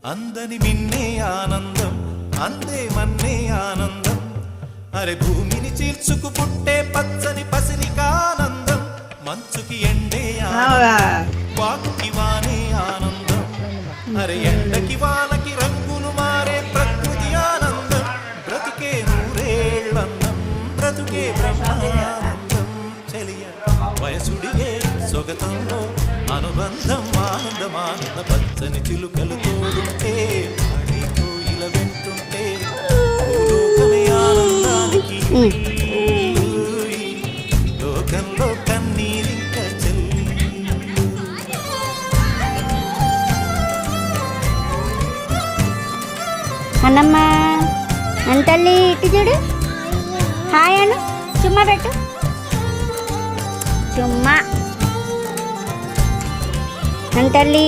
అందని మిన్నే ఆనందం అందే మన్నే ఆనందం అరే భూమిని చీల్చుకు పుట్టే పచ్చని పసిరికానందం మంచుకి ఎండే ఆనందం వాకుకి వానే ఆనందం అరే ఎండకి వానకి రంగులు మారే ప్రకృతి ఆనందం బ్రతుకే నూరేళ్ళందం బ్రతుకే బ్రహ్మానందం చెలియ వయసుడిగే సొగతంలో అనుబంధం ఆనందమానంద పచ్చని చిలుకలు తోడుంటే పాడే కోయిల వెంటుంటే లోకమే ఆనందానికి లోకంలో కన్నీరింక చెల్లి అన్నమ్మ అంతల్లి ఇటు చూడు హాయ్ అను చుమ్మా పెట్టు చుమ్మా అంతల్లి